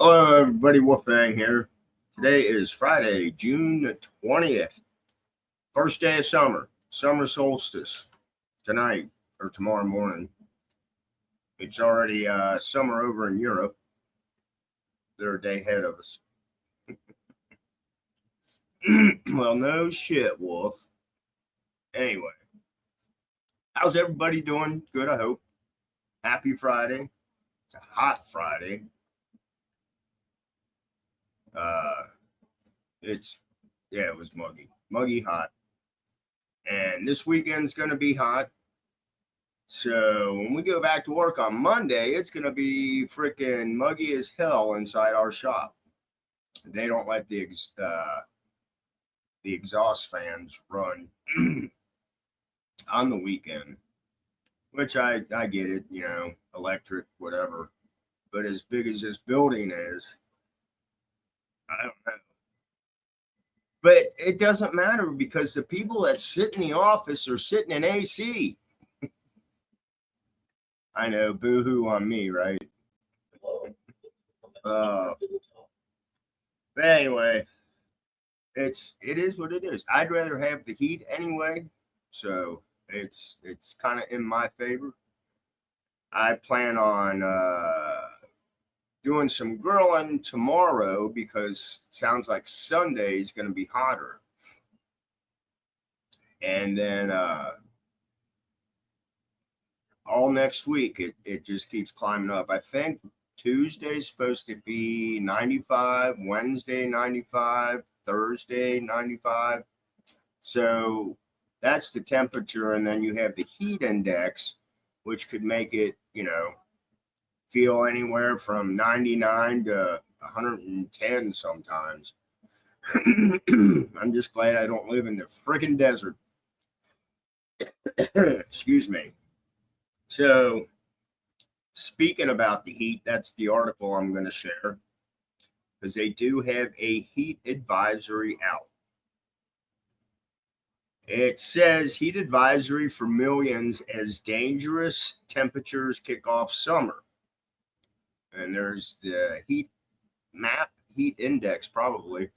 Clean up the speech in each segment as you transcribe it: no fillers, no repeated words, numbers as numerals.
Hello, everybody. Wolfgang here. Today is Friday, June 20th, first day of summer, summer solstice. Tonight or tomorrow morning. It's already summer over in Europe. They're a day ahead of us. Well, no shit, Wolf. Anyway, how's everybody doing? Good, I hope. Happy Friday. It's a hot Friday. Uh, it was muggy hot. And this weekend's going to be hot. So when we go back to work on Monday, it's going to be freaking muggy as hell inside our shop. They don't let the exhaust fans run on the weekend, which I get it, electric, whatever. But as big as this building is, I don't know. But it doesn't matter because the people that sit in the office are sitting in AC. I know, boo-hoo on me, right? Uh, but anyway, it is what it is. I'd rather have the heat anyway, so it's kind of in my favor. I plan on doing some grilling tomorrow because it sounds like Sunday is going to be hotter, and then all next week it just keeps climbing up. I think Tuesday's supposed to be 95, Wednesday 95, Thursday 95. So that's the temperature. And then you have the heat index, which could make it, feel anywhere from 99 to 110 sometimes. I'm just glad I don't live in the freaking desert. Excuse me. So, speaking about the heat, that's the article I'm going to share because they do have a heat advisory out. It says heat advisory for millions as dangerous temperatures kick off summer. And there's the heat map, heat index, probably.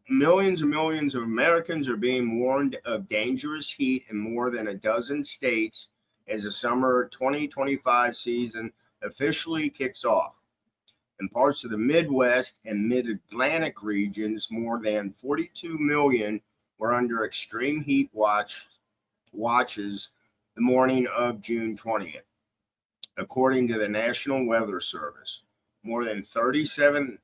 Millions and millions of Americans are being warned of dangerous heat in more than a dozen states as the summer 2025 season officially kicks off. In parts of the Midwest and Mid-Atlantic regions, more than 42 million were under extreme heat watches the morning of June 20th. According to the National Weather Service, more than 37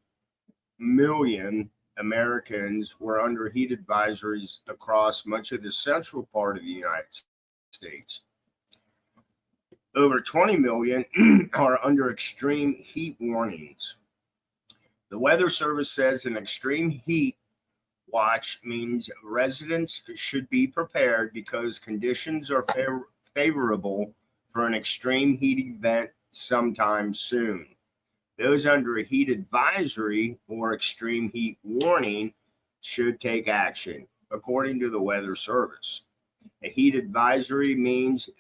million Americans were under heat advisories across much of the central part of the United States. Over 20 million are under extreme heat warnings. The Weather Service says an extreme heat watch means residents should be prepared because conditions are favorable for an extreme heat event sometime soon. Those under a heat advisory or extreme heat warning should take action, according to the Weather Service. A heat advisory means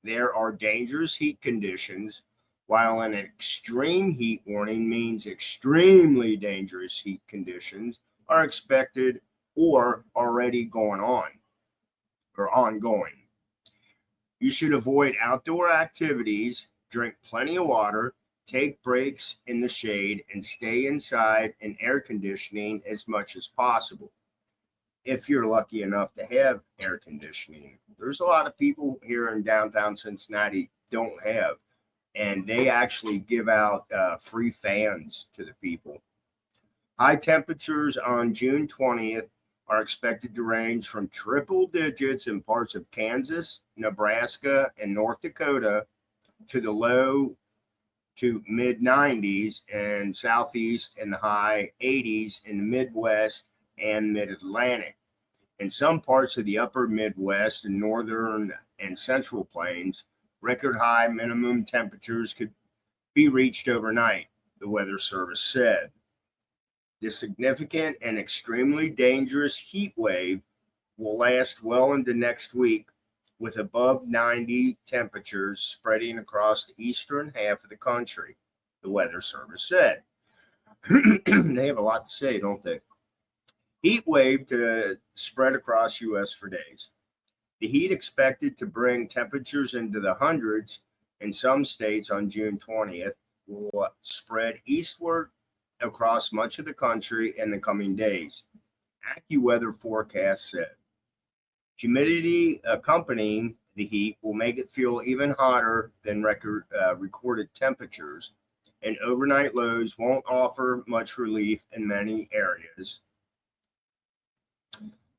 there are dangerous heat conditions, while an extreme heat warning means extremely dangerous heat conditions are expected or already going on or ongoing. You should avoid outdoor activities, drink plenty of water, take breaks in the shade, and stay inside and air conditioning as much as possible. If you're lucky enough to have air conditioning, there's a lot of people here in downtown Cincinnati don't have, and they actually give out free fans to the people. High temperatures on June 20th are expected to range from triple digits in parts of Kansas, Nebraska, and North Dakota to the low to mid 90s in southeast and the high 80s in the Midwest and mid Atlantic. In some parts of the upper Midwest and northern and central plains, record high minimum temperatures could be reached overnight, the Weather Service said. The significant and extremely dangerous heat wave will last well into next week, with above 90 temperatures spreading across the eastern half of the country, the Weather Service said. They have a lot to say, don't they? Heat wave to spread across U.S. for days. The heat expected to bring temperatures into the hundreds in some states on June 20th will spread eastward across much of the country in the coming days. AccuWeather forecast said. Humidity accompanying the heat will make it feel even hotter than recorded temperatures, and overnight lows won't offer much relief in many areas.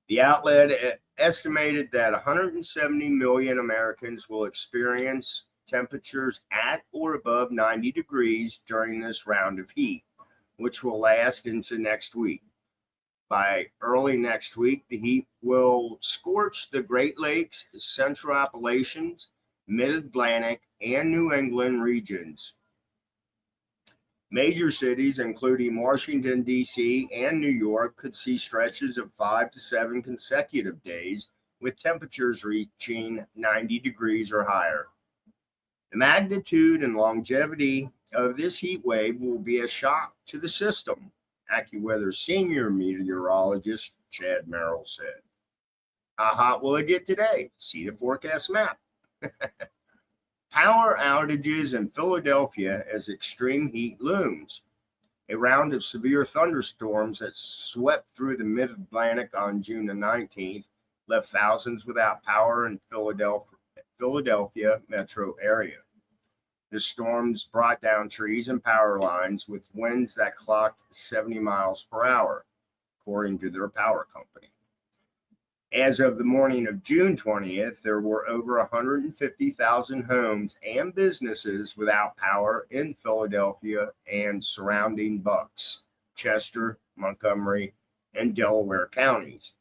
The outlet estimated that 170 million Americans will experience temperatures at or above 90 degrees during this round of heat, which will last into next week. By early next week, the heat will scorch the Great Lakes, Central Appalachians, Mid-Atlantic, and New England regions. Major cities, including Washington, D.C. and New York, could see stretches of 5 to 7 consecutive days with temperatures reaching 90 degrees or higher. The magnitude and longevity of this heat wave will be a shock to the system, AccuWeather senior meteorologist Chad Merrill said. How hot will it get today? See the forecast map. Power outages in Philadelphia as extreme heat looms. A round of severe thunderstorms that swept through the mid-Atlantic on June the 19th left thousands without power in Philadelphia metro area. The storms brought down trees and power lines with winds that clocked 70 miles per hour, according to their power company. As of the morning of June 20th, there were over 150,000 homes and businesses without power in Philadelphia and surrounding Bucks, Chester, Montgomery, and Delaware counties,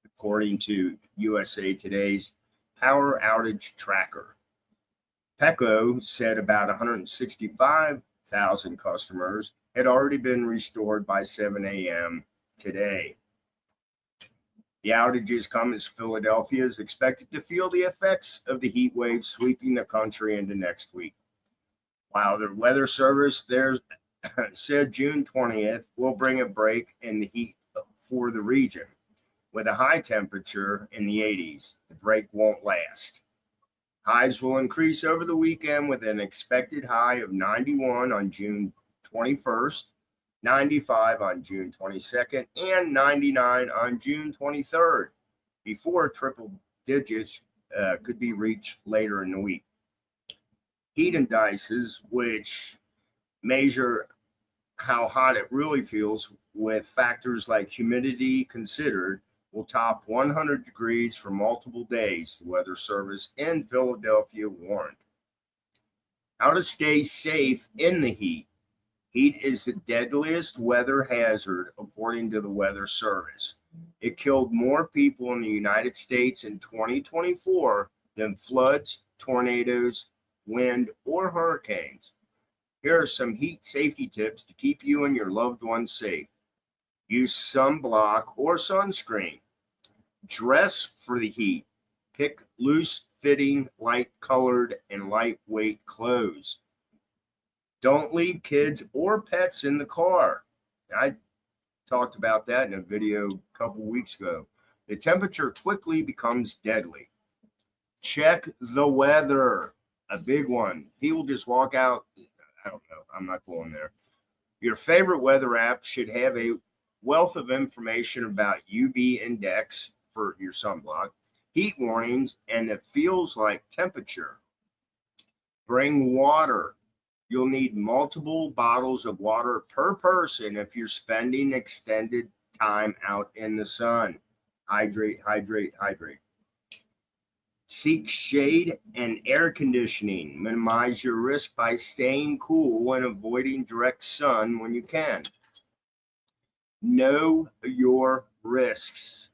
according to USA Today's Power Outage Tracker. PECO said about 165,000 customers had already been restored by 7 a.m. today. The outages come as Philadelphia is expected to feel the effects of the heat wave sweeping the country into next week. While the Weather Service there said June 20th will bring a break in the heat for the region. With a high temperature in the 80s, the break won't last. Highs will increase over the weekend with an expected high of 91 on June 21st, 95 on June 22nd, and 99 on June 23rd, before triple digits could be reached later in the week. Heat indices, which measure how hot it really feels with factors like humidity considered, will top 100 degrees for multiple days, the Weather Service in Philadelphia warned. How to stay safe in the heat. Heat is the deadliest weather hazard, according to the Weather Service. It killed more people in the United States in 2024 than floods, tornadoes, wind, or hurricanes. Here are some heat safety tips to keep you and your loved ones safe. Use sunblock or sunscreen. Dress for the heat. Pick loose-fitting, light-colored, and lightweight clothes. Don't leave kids or pets in the car. I talked about that in a video a couple weeks ago. The temperature quickly becomes deadly. Check the weather. A big one. People just walk out. I don't know. I'm not going there. Your favorite weather app should have a wealth of information about UV index for your sunblock, heat warnings, and it feels like temperature. Bring water. You'll need multiple bottles of water per person if you're spending extended time out in the sun. Hydrate, hydrate, hydrate. Seek shade and air conditioning. Minimize your risk by staying cool and avoiding direct sun when you can. Know your risks.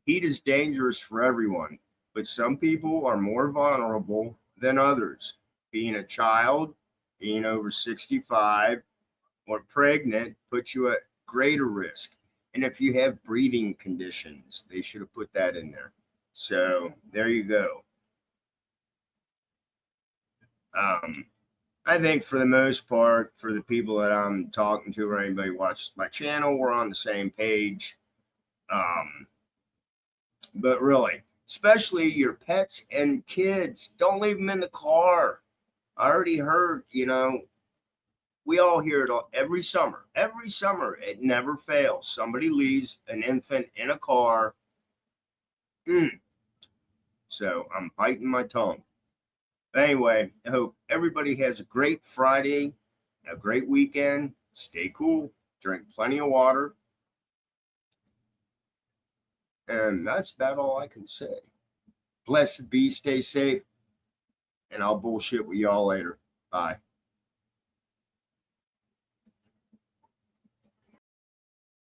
Heat is dangerous for everyone, but some people are more vulnerable than others. Being a child, being over 65, or pregnant puts you at greater risk. And if you have breathing conditions, they should have put that in there. So there you go. I think for the most part, for the people that I'm talking to or anybody watches my channel, we're on the same page. But really, especially your pets and kids, don't leave them in the car. I already heard, we all hear it every summer. Every summer, it never fails. Somebody leaves an infant in a car. So I'm biting my tongue. Anyway, I hope everybody has a great Friday, a great weekend. Stay cool, drink plenty of water. And that's about all I can say. Blessed be, stay safe, and I'll bullshit with y'all later. Bye.